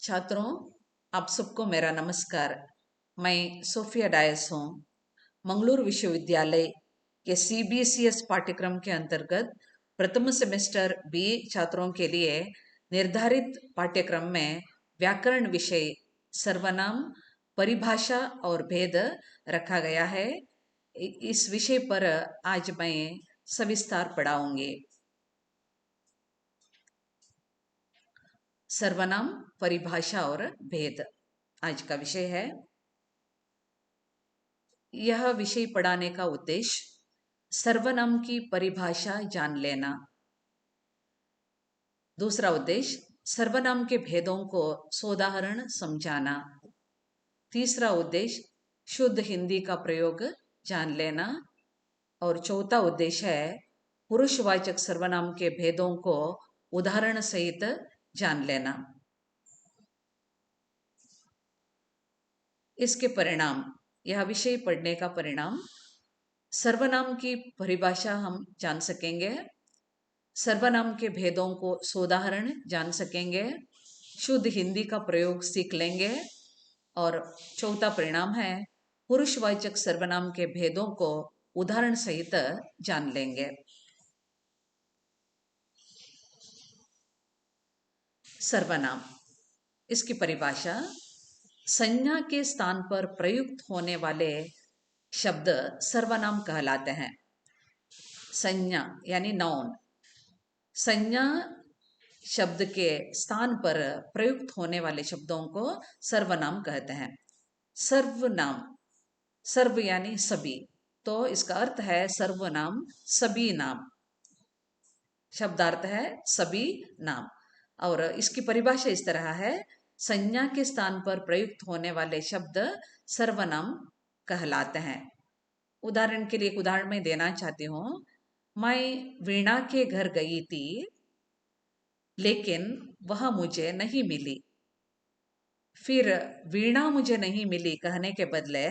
छात्रों, आप सबको मेरा नमस्कार। मैं सोफिया डायस हूँ। मंगलूरु विश्वविद्यालय के CBCS पाठ्यक्रम के अंतर्गत प्रथम सेमेस्टर बी छात्रों के लिए निर्धारित पाठ्यक्रम में व्याकरण विषय सर्वनाम, परिभाषा और भेद रखा गया है। इस विषय पर आज मैं सविस्तार पढ़ाऊंगी। सर्वनाम, परिभाषा और भेद आज का विषय है। यह विषय पढ़ाने का उद्देश्य सर्वनाम की परिभाषा जान लेना। दूसरा उद्देश्य सर्वनाम के भेदों को सोदाहरण समझाना। तीसरा उद्देश्य शुद्ध हिंदी का प्रयोग जान लेना। और चौथा उद्देश्य है पुरुषवाचक सर्वनाम के भेदों को उदाहरण सहित जान लेना। इसके परिणाम, यह विषय पढ़ने का परिणाम, सर्वनाम की परिभाषा हम जान सकेंगे, सर्वनाम के भेदों को सोदाहरण जान सकेंगे, शुद्ध हिंदी का प्रयोग सीख लेंगे और चौथा परिणाम है पुरुषवाचक सर्वनाम के भेदों को उदाहरण सहित जान लेंगे। सर्वनाम, इसकी परिभाषा, संज्ञा के स्थान पर प्रयुक्त होने वाले शब्द सर्वनाम कहलाते हैं। संज्ञा यानी नाउन, संज्ञा शब्द के स्थान पर प्रयुक्त होने वाले शब्दों को सर्वनाम कहते हैं। सर्वनाम, सर्व यानी सभी, तो इसका अर्थ है सर्वनाम सभी नाम, शब्दार्थ है सभी नाम। और इसकी परिभाषा इस तरह है, संज्ञा के स्थान पर प्रयुक्त होने वाले शब्द सर्वनाम कहलाते हैं। उदाहरण के लिए एक उदाहरण मैं देना चाहती हूँ। मैं वीणा के घर गई थी लेकिन वह मुझे नहीं मिली। फिर वीणा मुझे नहीं मिली कहने के बदले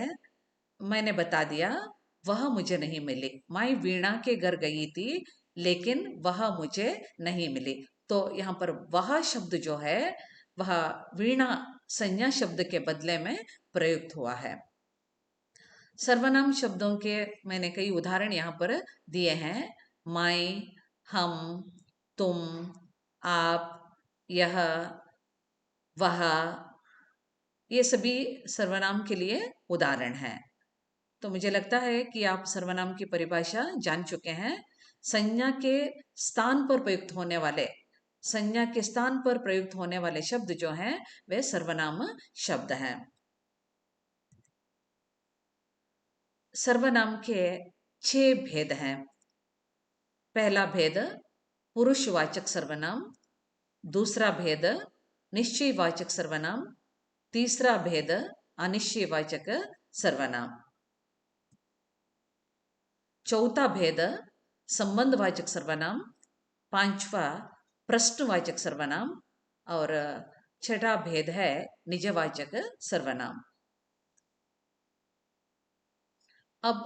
मैंने बता दिया वह मुझे नहीं मिली। मैं वीणा के घर गई थी लेकिन वह मुझे नहीं मिली। तो यहाँ पर वह शब्द जो है वह वीणा संज्ञा शब्द के बदले में प्रयुक्त हुआ है। सर्वनाम शब्दों के मैंने कई उदाहरण यहाँ पर दिए हैं। मैं, हम, तुम, आप, यह, वह, ये सभी सर्वनाम के लिए उदाहरण हैं। तो मुझे लगता है कि आप सर्वनाम की परिभाषा जान चुके हैं। संज्ञा के स्थान पर प्रयुक्त होने वाले, संज्ञा के स्थान पर प्रयुक्त होने वाले शब्द जो हैं वे सर्वनाम शब्द हैं। सर्वनाम के 6 भेद हैं। पहला भेद पुरुषवाचक सर्वनाम, दूसरा भेद निश्चयवाचक सर्वनाम, तीसरा भेद अनिश्चयवाचक सर्वनाम, चौथा भेद संबंधवाचक सर्वनाम, पांचवा प्रश्नवाचक सर्वनाम और छठा भेद है निजवाचक सर्वनाम। अब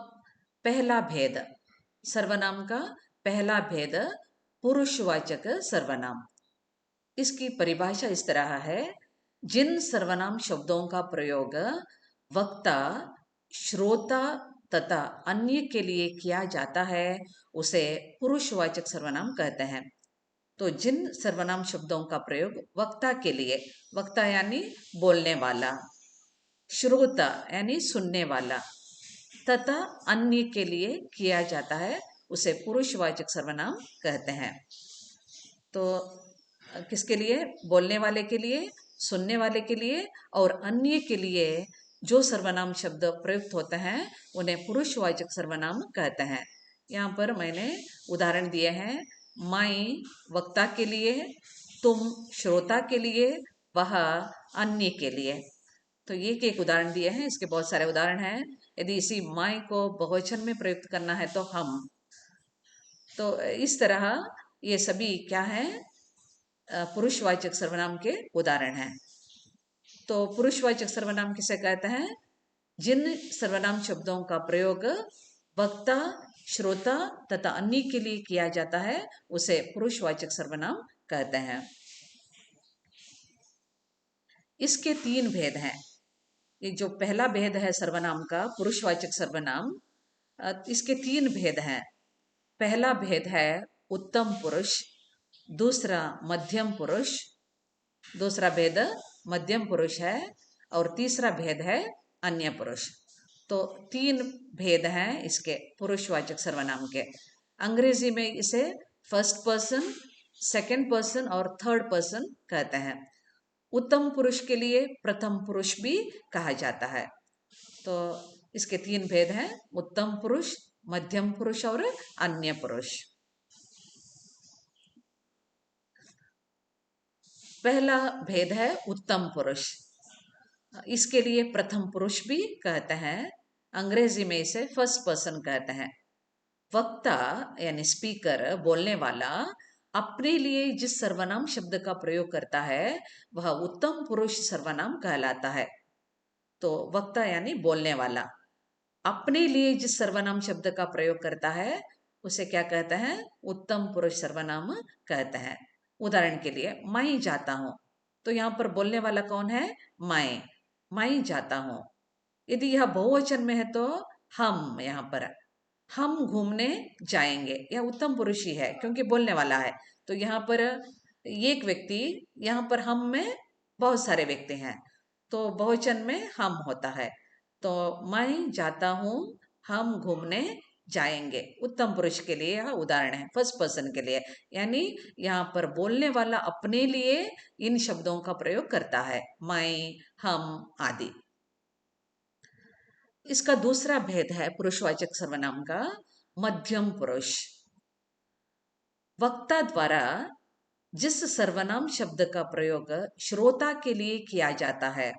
पहला भेद, सर्वनाम का पहला भेद पुरुषवाचक सर्वनाम। इसकी परिभाषा इस तरह है, जिन सर्वनाम शब्दों का प्रयोग वक्ता, श्रोता तथा अन्य के लिए किया जाता है उसे पुरुषवाचक सर्वनाम कहते हैं। तो जिन सर्वनाम शब्दों का प्रयोग वक्ता के लिए, वक्ता यानी बोलने वाला, श्रोता यानी सुनने वाला तथा अन्य के लिए किया जाता है उसे पुरुषवाचक सर्वनाम कहते हैं। तो किसके लिए? बोलने वाले के लिए, सुनने वाले के लिए और अन्य के लिए जो सर्वनाम शब्द प्रयुक्त होते हैं उन्हें पुरुषवाचक सर्वनाम कहते हैं। यहाँ पर मैंने उदाहरण दिए हैं। मैं वक्ता के लिए, तुम श्रोता के लिए, वह अन्य के लिए। तो ये एक उदाहरण दिए हैं, इसके बहुत सारे उदाहरण हैं। यदि इसी मैं को बहुवचन में प्रयुक्त करना है तो हम। तो इस तरह ये सभी क्या है? पुरुषवाचक सर्वनाम के उदाहरण हैं। तो पुरुषवाचक सर्वनाम किसे कहते हैं? जिन सर्वनाम शब्दों का प्रयोग वक्ता, श्रोता तथा अन्य के लिए किया जाता है उसे पुरुषवाचक सर्वनाम कहते हैं। इसके तीन भेद हैं। ये जो पहला भेद है सर्वनाम का, पुरुषवाचक सर्वनाम, इसके तीन भेद हैं। पहला भेद है उत्तम पुरुष, दूसरा मध्यम पुरुष, दूसरा भेद मध्यम पुरुष है, और तीसरा भेद है अन्य पुरुष। तो तीन भेद हैं इसके पुरुषवाचक सर्वनाम के। अंग्रेजी में इसे फर्स्ट पर्सन, सेकंड पर्सन और थर्ड पर्सन कहते हैं। उत्तम पुरुष के लिए प्रथम पुरुष भी कहा जाता है। तो इसके तीन भेद हैं, उत्तम पुरुष, मध्यम पुरुष और अन्य पुरुष। पहला भेद है उत्तम पुरुष। इसके लिए प्रथम पुरुष भी कहते हैं, अंग्रेजी में इसे फर्स्ट पर्सन कहते हैं। वक्ता यानी स्पीकर, बोलने वाला, अपने लिए जिस सर्वनाम शब्द का प्रयोग करता है वह उत्तम पुरुष सर्वनाम कहलाता है। तो वक्ता यानी बोलने वाला अपने लिए जिस सर्वनाम शब्द का प्रयोग करता है उसे क्या कहते हैं? उत्तम पुरुष सर्वनाम कहते हैं। उदाहरण के लिए, मैं जाता हूं, तो यहां पर बोलने वाला कौन है? मैं जाता हूं। यदि यह बहुवचन में है तो हम, यहां पर हम घूमने जाएंगे, यह उत्तम पुरुष ही है क्योंकि बोलने वाला है। तो यहाँ पर एक व्यक्ति, यहाँ पर हम में बहुत सारे व्यक्ति हैं, तो बहुवचन में हम होता है। तो मैं जाता हूँ, हम घूमने जाएंगे, उत्तम पुरुष के लिए यह उदाहरण है, फर्स्ट पर्सन के लिए। यानी यहाँ पर बोलने वाला अपने लिए इन शब्दों का प्रयोग करता है, मैं, हम आदि। इसका दूसरा भेद है पुरुषवाचक सर्वनाम का, मध्यम पुरुष। वक्ता द्वारा जिस सर्वनाम शब्द का प्रयोग श्रोता के लिए किया जाता है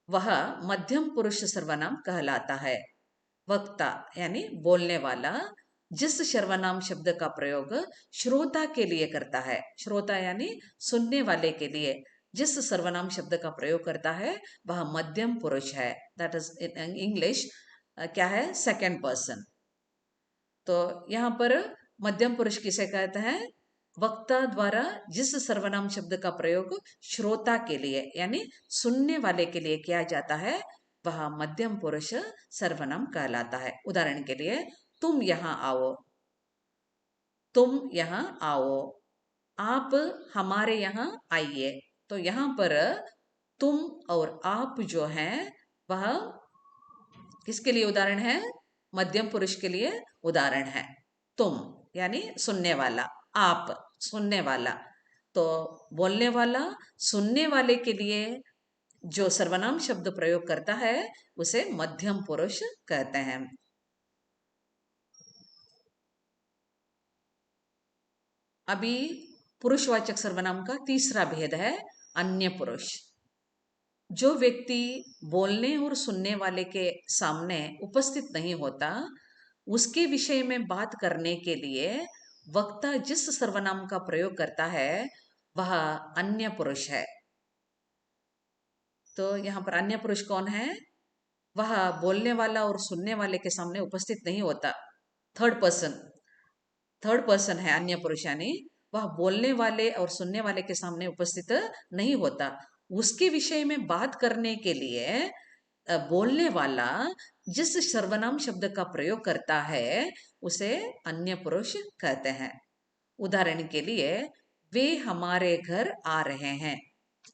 वह मध्यम पुरुष सर्वनाम कहलाता है। वक्ता यानी बोलने वाला जिस सर्वनाम शब्द का प्रयोग श्रोता के लिए करता है, श्रोता यानी सुनने वाले के लिए जिस सर्वनाम शब्द का प्रयोग करता है वह मध्यम पुरुष है। दैट इज इन इंग्लिश क्या है? Second person. तो यहाँ पर मध्यम पुरुष किसे कहते हैं? वक्ता द्वारा जिस सर्वनाम शब्द का प्रयोग श्रोता के लिए यानी सुनने वाले के लिए किया जाता है वह मध्यम पुरुष सर्वनाम कहलाता है। उदाहरण के लिए, तुम यहाँ आओ, तुम यहाँ आओ, आप हमारे यहाँ आइए। तो यहाँ पर तुम और आप जो हैं वह किसके लिए उदाहरण है? मध्यम पुरुष के लिए उदाहरण है। तुम यानी सुनने वाला, आप सुनने वाला। तो बोलने वाला सुनने वाले के लिए जो सर्वनाम शब्द प्रयोग करता है उसे मध्यम पुरुष कहते हैं। अभी पुरुषवाचक सर्वनाम का तीसरा भेद है अन्य पुरुष। जो व्यक्ति बोलने और सुनने वाले के सामने उपस्थित नहीं होता उसके विषय में बात करने के लिए वक्ता जिस सर्वनाम का प्रयोग करता है वह अन्य पुरुष है। तो यहाँ पर अन्य पुरुष कौन है? वह बोलने वाला और सुनने वाले के सामने उपस्थित नहीं होता, थर्ड पर्सन, थर्ड पर्सन है अन्य पुरुष। यानी वह बोलने वाले और सुनने वाले के सामने उपस्थित नहीं होता, उसके विषय में बात करने के लिए बोलने वाला जिस सर्वनाम शब्द का प्रयोग करता है उसे अन्य पुरुष कहते हैं। उदाहरण के लिए, वे हमारे घर आ रहे हैं।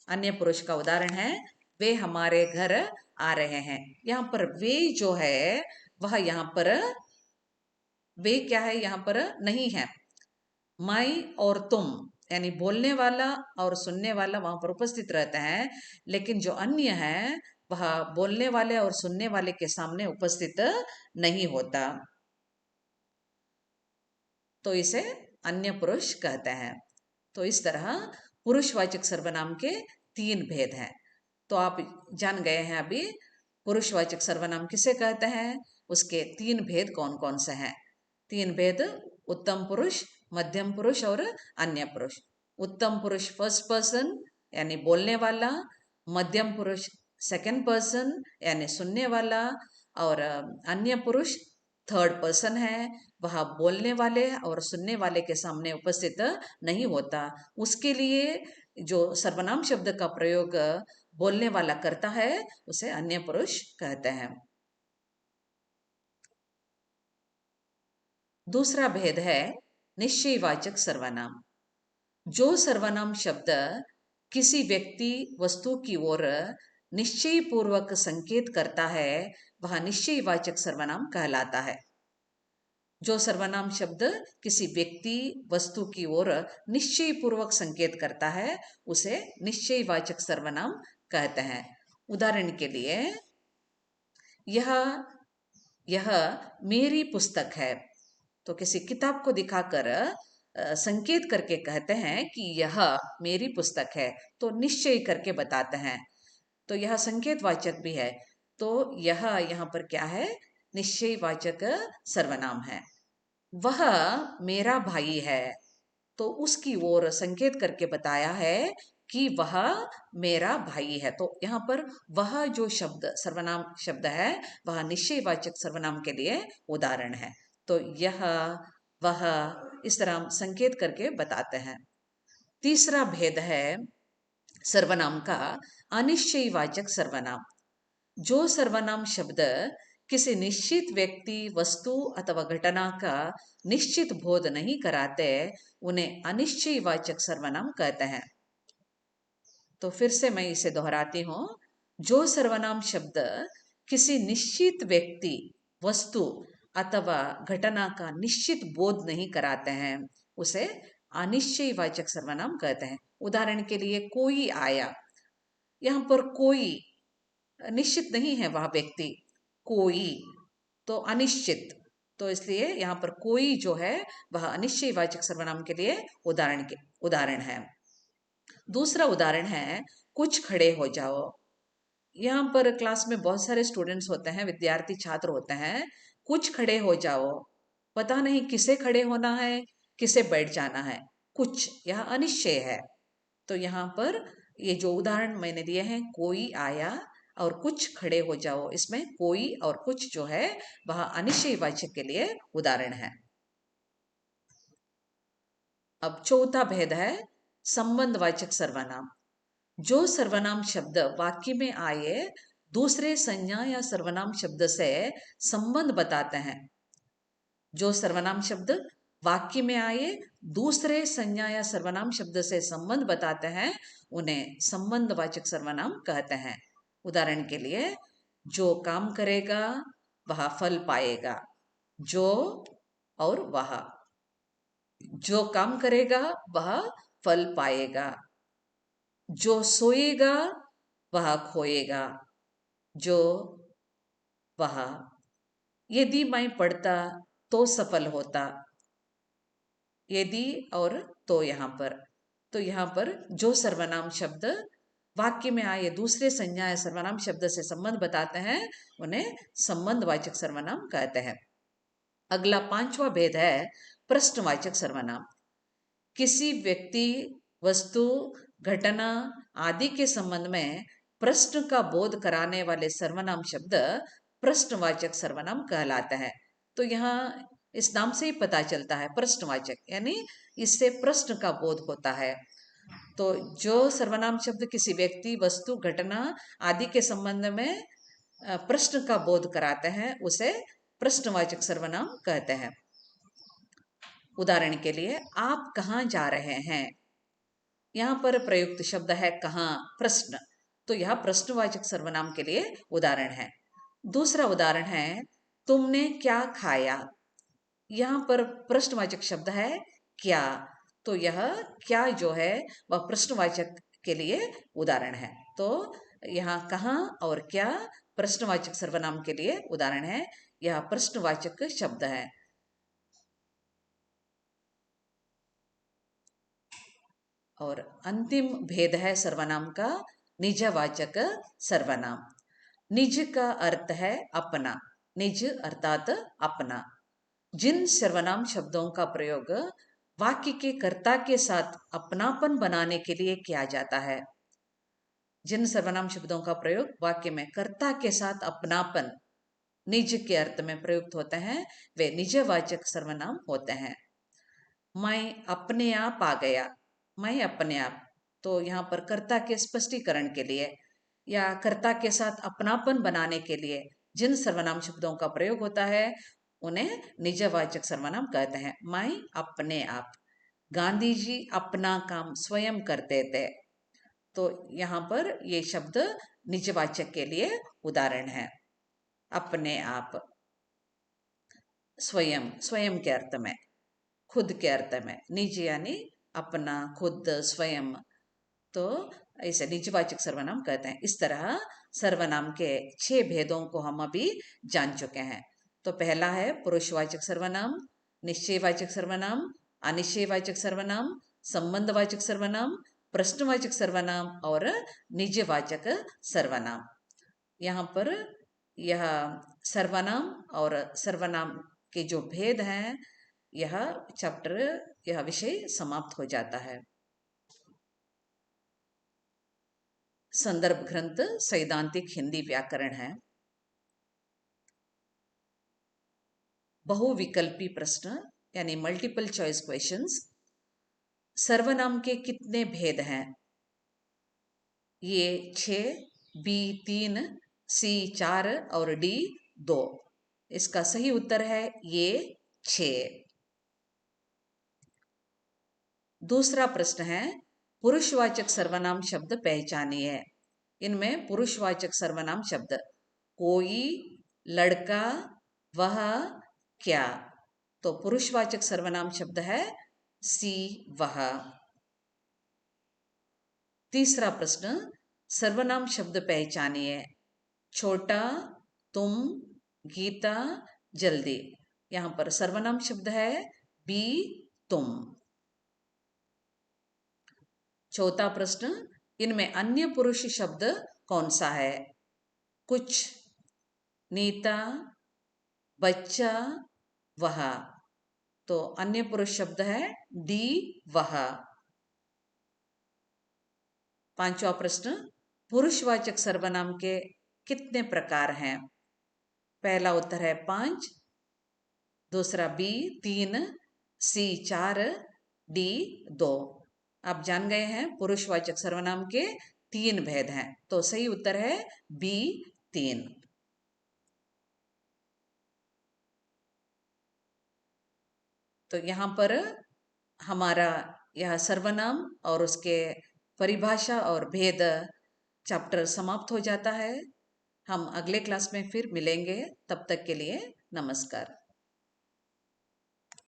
अन्य पुरुष का उदाहरण है, वे हमारे घर आ रहे हैं। यहाँ पर वे जो है वह यहाँ पर वे क्या है? यहाँ पर नहीं है। मैं और तुम यानी बोलने वाला और सुनने वाला वहां पर उपस्थित रहते हैं, लेकिन जो अन्य है वह बोलने वाले और सुनने वाले के सामने उपस्थित नहीं होता, तो इसे अन्य पुरुष कहते हैं। तो इस तरह पुरुषवाचक सर्वनाम के तीन भेद हैं। तो आप जान गए हैं अभी पुरुषवाचक सर्वनाम किसे कहते हैं, उसके तीन भेद कौन कौन से हैं। तीन भेद, उत्तम पुरुष, मध्यम पुरुष और अन्य पुरुष। उत्तम पुरुष फर्स्ट पर्सन यानी बोलने वाला, मध्यम पुरुष सेकंड पर्सन यानी सुनने वाला, और अन्य पुरुष थर्ड पर्सन है, वह बोलने वाले और सुनने वाले के सामने उपस्थित नहीं होता, उसके लिए जो सर्वनाम शब्द का प्रयोग बोलने वाला करता है उसे अन्य पुरुष कहते हैं। दूसरा भेद है निश्चयवाचक सर्वनाम। जो सर्वनाम शब्द किसी व्यक्ति वस्तु की ओर निश्चय पूर्वक संकेत करता है वह निश्चयवाचक सर्वनाम कहलाता है। जो सर्वनाम शब्द किसी व्यक्ति वस्तु की ओर निश्चय पूर्वक संकेत करता है उसे निश्चयवाचक सर्वनाम कहते हैं। उदाहरण के लिए, यह यह मेरी पुस्तक है, तो किसी किताब को दिखाकर संकेत करके कहते हैं कि यह मेरी पुस्तक है, तो निश्चय करके बताते हैं, तो यह संकेतवाचक भी है। तो यह यहाँ पर क्या है? निश्चयवाचक सर्वनाम है। वह मेरा भाई है, तो उसकी ओर संकेत करके बताया है कि वह मेरा भाई है। तो यहाँ पर वह जो शब्द सर्वनाम शब्द है वह निश्चयवाचक सर्वनाम के लिए उदाहरण है। तो यह, वह, इस तरह संकेत करके बताते हैं। तीसरा भेद है सर्वनाम का अनिश्चयवाचक सर्वनाम। जो सर्वनाम शब्द किसी निश्चित व्यक्ति वस्तु अथवा घटना का निश्चित बोध नहीं कराते उन्हें अनिश्चयवाचक सर्वनाम कहते हैं। तो फिर से मैं इसे दोहराती हूं। जो सर्वनाम शब्द किसी निश्चित व्यक्ति वस्तु अथवा घटना का निश्चित बोध नहीं कराते हैं उसे अनिश्चयवाचक सर्वनाम कहते हैं। उदाहरण के लिए, कोई आया, यहाँ पर कोई निश्चित नहीं है वह व्यक्ति, कोई तो अनिश्चित, तो इसलिए यहाँ पर कोई जो है वह अनिश्चयवाचक सर्वनाम के लिए उदाहरण है। दूसरा उदाहरण है कुछ खड़े हो जाओ। यहाँ पर क्लास में बहुत सारे स्टूडेंट्स होते हैं, विद्यार्थी छात्र होते हैं। कुछ खड़े हो जाओ, पता नहीं किसे खड़े होना है, किसे बैठ जाना है। कुछ यह अनिश्चय है। तो यहाँ पर ये जो उदाहरण मैंने दिए हैं, कोई आया और कुछ खड़े हो जाओ, इसमें कोई और कुछ जो है वह अनिश्चयवाचक के लिए उदाहरण है। अब चौथा भेद है संबंधवाचक सर्वनाम। जो सर्वनाम शब्द वाक्य में आए दूसरे संज्ञा या सर्वनाम शब्द से संबंध बताते हैं। जो सर्वनाम शब्द वाक्य में आए दूसरे संज्ञा या सर्वनाम शब्द से संबंध बताते हैं उन्हें संबंधवाचक सर्वनाम कहते हैं। उदाहरण के लिए, जो काम करेगा वह फल पाएगा। जो और वह, जो काम करेगा वह फल पाएगा। जो सोएगा वह खोएगा। जो, वह, यदि मैं पढ़ता तो सफल होता। यदि और तो यहाँ पर जो सर्वनाम शब्द वाक्य में आए दूसरे संज्ञा या सर्वनाम शब्द से संबंध बताते हैं उन्हें संबंधवाचक सर्वनाम कहते हैं। अगला पांचवा भेद है प्रश्नवाचक सर्वनाम। किसी व्यक्ति वस्तु घटना आदि के संबंध में प्रश्न का बोध कराने वाले सर्वनाम शब्द प्रश्नवाचक सर्वनाम कहलाते हैं। तो यहाँ इस नाम से ही पता चलता है प्रश्नवाचक, यानी इससे प्रश्न का बोध होता है। तो जो सर्वनाम शब्द किसी व्यक्ति वस्तु घटना आदि के संबंध में प्रश्न का बोध कराते हैं उसे प्रश्नवाचक सर्वनाम कहते हैं। उदाहरण के लिए, आप कहाँ जा रहे हैं, यहाँ पर प्रयुक्त शब्द है कहाँ, प्रश्न, तो यह प्रश्नवाचक सर्वनाम के लिए उदाहरण है। दूसरा उदाहरण है तुमने क्या खाया। यहाँ पर प्रश्नवाचक शब्द है क्या, तो यह क्या जो है वह प्रश्नवाचक के लिए उदाहरण है। तो यहाँ कहाँ और क्या प्रश्नवाचक सर्वनाम के लिए उदाहरण है, यह प्रश्नवाचक शब्द है। और अंतिम भेद है सर्वनाम का निजवाचक सर्वनाम। निज का अर्थ है अपना, निज अर्थात अपना। जिन सर्वनाम शब्दों का प्रयोग वाक्य के कर्ता के साथ अपनापन बनाने के लिए किया जाता है, जिन सर्वनाम शब्दों का प्रयोग वाक्य में कर्ता के साथ अपनापन निज के अर्थ में प्रयुक्त होते हैं वे निजवाचक सर्वनाम होते हैं। मैं अपने आप आ गया, मैं अपने आप, तो यहाँ पर कर्ता के स्पष्टीकरण के लिए या कर्ता के साथ अपनापन बनाने के लिए जिन सर्वनाम शब्दों का प्रयोग होता है उन्हें निजवाचक सर्वनाम कहते हैं। मैं अपने आप, गांधी जी अपना काम स्वयं करते थे। तो यहाँ पर ये शब्द निजवाचक के लिए उदाहरण है। अपने आप, स्वयं, स्वयं के अर्थ में, खुद के अर्थ में, निज यानी अपना, खुद, स्वयं, तो ऐसे निजवाचक सर्वनाम कहते हैं। इस तरह सर्वनाम के 6 भेदों को हम अभी जान चुके हैं। तो पहला है पुरुषवाचक सर्वनाम, निश्चयवाचक सर्वनाम, अनिश्चयवाचक सर्वनाम, संबंधवाचक सर्वनाम, प्रश्नवाचक सर्वनाम और निजवाचक सर्वनाम। यहाँ पर यह सर्वनाम और सर्वनाम के जो भेद हैं, यह चैप्टर, यह विषय समाप्त हो जाता है। संदर्भ ग्रंथ सैद्धांतिक हिंदी व्याकरण है। बहुविकल्पी प्रश्न यानी मल्टीपल चॉइस क्वेश्चंस। सर्वनाम के कितने भेद हैं? ये 6, बी 3, सी 4 और डी 2। इसका सही उत्तर है ये 6। दूसरा प्रश्न है पुरुषवाचक सर्वनाम शब्द पहचानिए। इनमें पुरुषवाचक सर्वनाम शब्द कोई, लड़का, वह, क्या। तो पुरुषवाचक सर्वनाम शब्द है सी, वह। तीसरा प्रश्न सर्वनाम शब्द पहचानिए। छोटा, तुम, गीता, जल्दी। यहां पर सर्वनाम शब्द है बी, तुम। चौथा प्रश्न इनमें अन्य पुरुष शब्द कौन सा है? कुछ, नीता, बच्चा, वह। तो अन्य पुरुष शब्द है डी, वह। पांचवा प्रश्न पुरुषवाचक सर्वनाम के कितने प्रकार हैं? पहला उत्तर है 5, दूसरा बी 3, सी 4, डी 2। आप जान गए हैं पुरुषवाचक सर्वनाम के 3 भेद हैं। तो सही उत्तर है बी 3। तो यहाँ पर हमारा यह सर्वनाम और उसके परिभाषा और भेद चैप्टर समाप्त हो जाता है। हम अगले क्लास में फिर मिलेंगे। तब तक के लिए नमस्कार।